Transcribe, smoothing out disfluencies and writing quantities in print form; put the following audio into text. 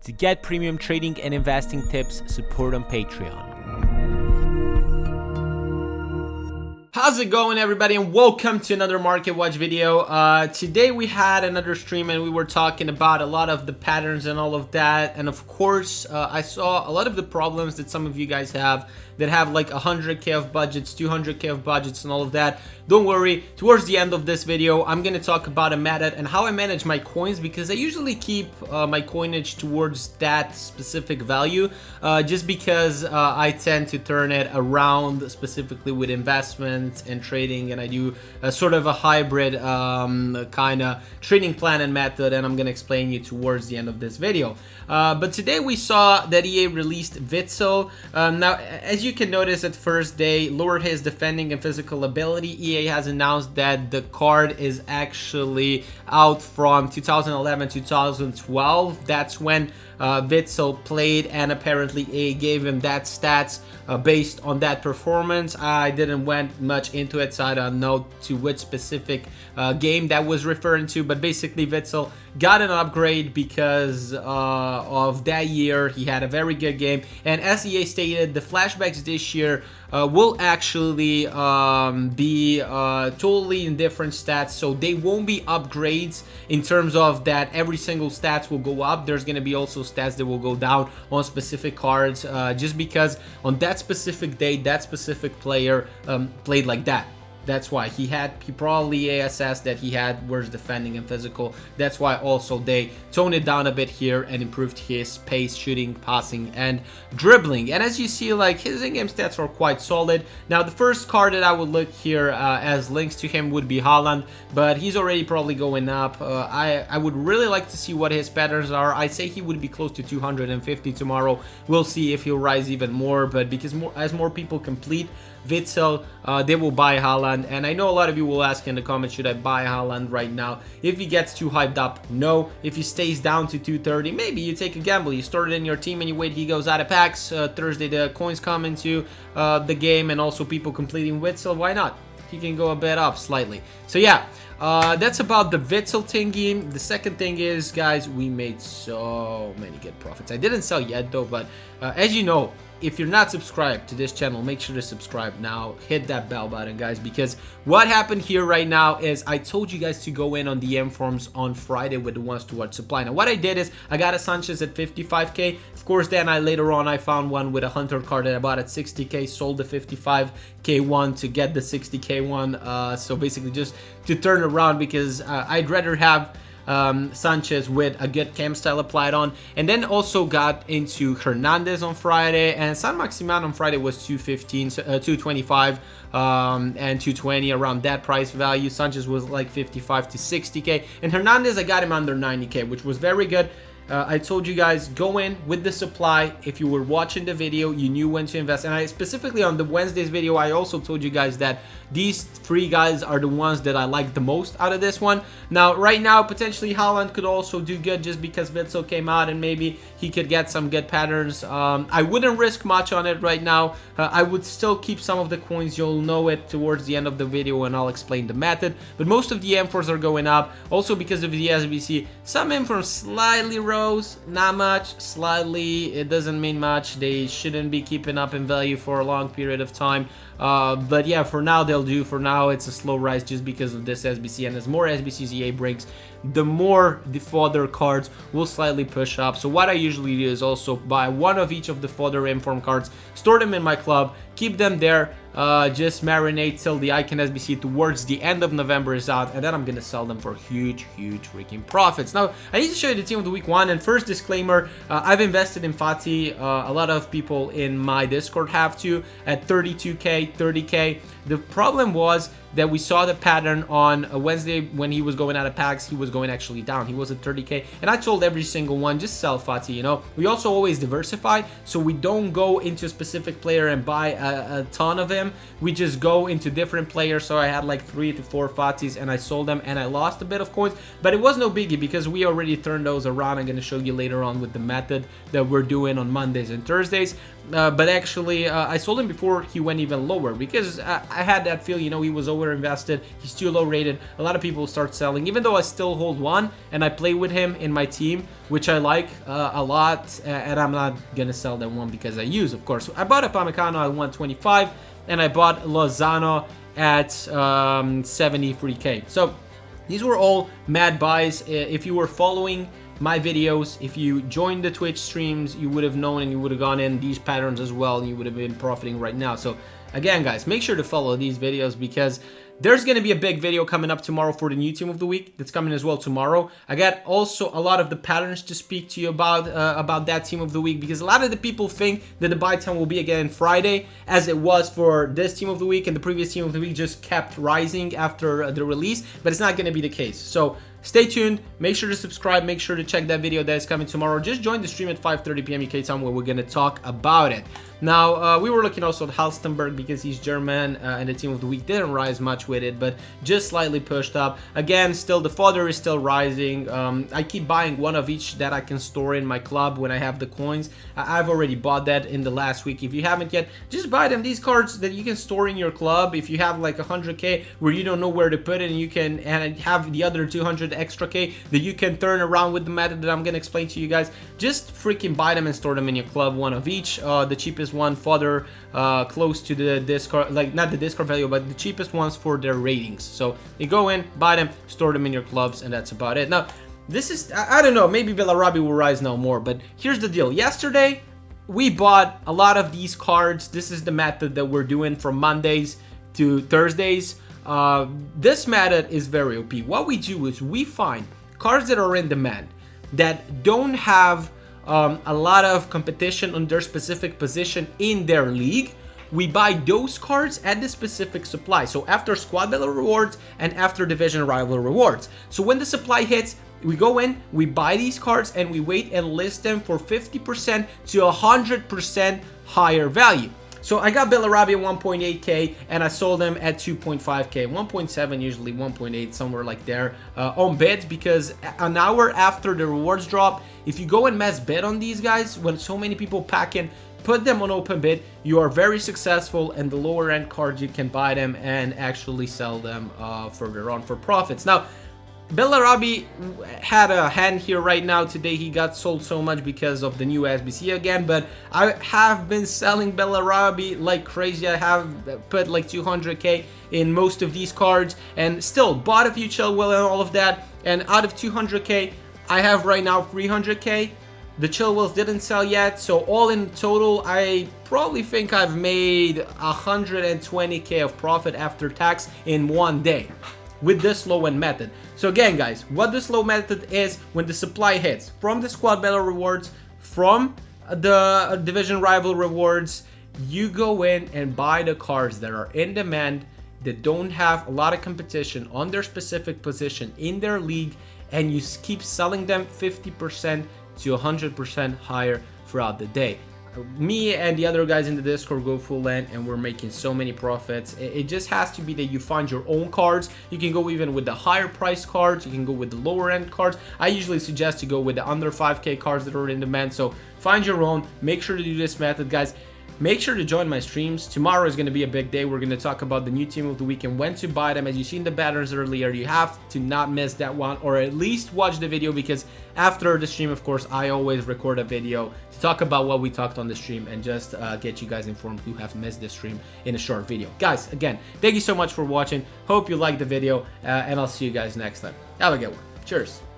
To get premium trading and investing tips, support on Patreon. How's it going, everybody, and welcome to another Market Watch video. Today we had another stream and we were talking about a lot of the patterns and all of that, and of course I saw a lot of the problems that some of you guys have that have like 100k of budgets, 200k of budgets and all of that. Don't worry, towards the end of this video I'm gonna talk about a method and how I manage my coins, because I usually keep my coinage towards that specific value just because I tend to turn it around specifically with investments and trading, and I do sort of a hybrid kind of trading plan and method, and I'm gonna explain you towards the end of this video. But today we saw that EA released Witsel. Now, as you can notice, at first they lowered his defending and physical ability. EA has announced that the card is actually out from 2011-2012. That's when Witsel played, and apparently EA gave him that stats based on that performance. I didn't went much into it, so I don't know to which specific game that was referring to, but basically Witsel got an upgrade because of that year. He had a very good game, and as EA stated, the flashbacks this year will actually be totally in different stats, so they won't be upgrades in terms of that every single stats will go up. There's going to be also stats that will go down on specific cards, just because on that specific day that specific player played like that. That's why he probably assessed that he had worse defending and physical. That's why also they toned it down a bit here and improved his pace, shooting, passing, and dribbling. And as you see, like, his in-game stats are quite solid. Now, the first card that I would look here as links to him would be Haaland, but he's already probably going up. I would really like to see what his patterns are. I say he would be close to 250 tomorrow. We'll see if he'll rise even more, but because as more people complete Witsel, they will buy Haaland. And I know a lot of you will ask in the comments, should I buy Haaland right now? If he gets too hyped up, no. If he stays down to 230, maybe you take a gamble. You start it in your team and you wait, he goes out of packs. Thursday the coins come into the game, and also people completing Witsel, why not? He can go a bit up slightly. So yeah, that's about the Witsel thingy. The second thing is, guys, we made so many good profits. I didn't sell yet though, but as you know, if you're not subscribed to this channel, make sure to subscribe now. Hit that bell button, guys, because what happened here right now is I told you guys to go in on the M forms on Friday with the ones towards supply. Now, what I did is I got a Sanchez at 55k. Of course, then later on I found one with a Hunter card that I bought at 60k, sold the 55k one to get the 60k one. So basically just to turn around, because I'd rather have Sanchez with a good cam style applied on. And then also got into Hernandez on Friday, and San Maximan on Friday was 215, 225 and 220, around that price value. Sanchez was like 55 to 60k, and Hernandez I got him under 90k, which was very good. I told you guys, go in with the supply. If you were watching the video, you knew when to invest. And I specifically on the Wednesday's video, I also told you guys that these three guys are the ones that I like the most out of this one. Now, right now, potentially Haaland could also do good just because Witsel came out and maybe he could get some good patterns. I wouldn't risk much on it right now. I would still keep some of the coins. You'll know it towards the end of the video and I'll explain the method. But most of the M4s are going up. Also because of the SBC, some M4s slightly rose. Not much, slightly. It doesn't mean much. They shouldn't be keeping up in value for a long period of time. But yeah, for now they'll do. For now it's a slow rise just because of this SBC, and as more SBCs EA brings, the more the fodder cards will slightly push up. So what I usually do is also buy one of each of the fodder inform cards, store them in my club, keep them there, just marinate till the Icon SBC towards the end of November is out, and then I'm gonna sell them for huge freaking profits. Now, I need to show you the team of the week one, and first disclaimer, I've invested in Fati. A lot of people in my Discord have to, at 32k, 30k. The problem was that we saw the pattern on a Wednesday when he was going out of packs. He was going actually down. He was at 30k, and I told every single one, just sell Fati, you know. We also always diversify, so we don't go into a specific player and buy a ton of him. We just go into different players. So I had like 3 to 4 Fatis and I sold them, and I lost a bit of coins, but it was no biggie because we already turned those around. I'm going to show you later on with the method that we're doing on Mondays and Thursdays. But actually I sold him before he went even lower, because I had that feel, you know, he was always over invested. He's too low rated. A lot of people start selling, even though I still hold one and I play with him in my team, which I like a lot, and I'm not gonna sell that one because I use, of course. I bought Upamecano at 125, and I bought Lozano at 73k. So these were all mad buys. If you were following my videos, if you joined the Twitch streams, you would have known and you would have gone in these patterns as well, and you would have been profiting right now. So again, guys, make sure to follow these videos because there's going to be a big video coming up tomorrow for the new team of the week. That's coming as well tomorrow. I got also a lot of the patterns to speak to you about that team of the week, because a lot of the people think that the buy time will be again Friday, as it was for this team of the week, and the previous team of the week just kept rising after the release, but it's not going to be the case. So stay tuned, make sure to subscribe, make sure to check that video that is coming tomorrow. Just join the stream at 5:30 p.m. UK time where we're going to talk about it. Now, we were looking also at Halstenberg because he's German, and the team of the week didn't rise much with it, but just slightly pushed up. Again, still the fodder is still rising. I keep buying one of each that I can store in my club when I have the coins. I've already bought that in the last week. If you haven't yet, just buy them. These cards that you can store in your club. If you have like 100k where you don't know where to put it, and you can have the other 200 extra k that you can turn around with the method that I'm gonna explain to you guys, just freaking buy them and store them in your club, one of each. The cheapest one, fodder, close to the discard, like not the discard value, but the cheapest ones for their ratings. So you go in, buy them, store them in your clubs, and that's about it. Now, this is, I don't know, maybe Bellarabi will rise now more, but here's the deal. Yesterday, we bought a lot of these cards. This is the method that we're doing from Mondays to Thursdays. This method is very OP. What we do is we find cards that are in demand, that don't have a lot of competition on their specific position in their league. We buy those cards at the specific supply. So after squad battle rewards and after division rival rewards. So when the supply hits, we go in, we buy these cards, and we wait and list them for 50% to 100% higher value. So I got Bellarabi at 1.8k and I sold them at 2.5k, 1.7, usually 1.8, somewhere like there, on bids, because an hour after the rewards drop, if you go and mass bid on these guys, when so many people pack in, put them on open bid, you are very successful, and the lower end cards, you can buy them and actually sell them further on for profits. Now, Bellarabi had a hand here right now. Today he got sold so much because of the new SBC again, but I have been selling Bellarabi like crazy. I have put like 200k in most of these cards and still bought a few Chilwell and all of that, and out of 200k I have right now 300k. The Chilwells didn't sell yet, so all in total I probably think I've made 120k of profit after tax in one day with this low end method. So again, guys, what this low method is, when the supply hits from the squad battle rewards, from the division rival rewards, you go in and buy the cards that are in demand, that don't have a lot of competition on their specific position in their league, and you keep selling them 50% to 100% higher throughout the day. Me and the other guys in the Discord go full length, and we're making so many profits. It just has to be that you find your own cards. You can go even with the higher price cards, you can go with the lower end cards. I usually suggest to go with the under 5k cards that are in demand. So find your own, make sure to do this method, guys. Make sure to join my streams. Tomorrow is going to be a big day. We're going to talk about the new team of the week and when to buy them. As you've seen the patterns earlier, you have to not miss that one, or at least watch the video, because after the stream, of course, I always record a video to talk about what we talked on the stream and just get you guys informed who have missed this stream in a short video. Guys, again, thank you so much for watching. Hope you liked the video, and I'll see you guys next time. Have a good one. Cheers.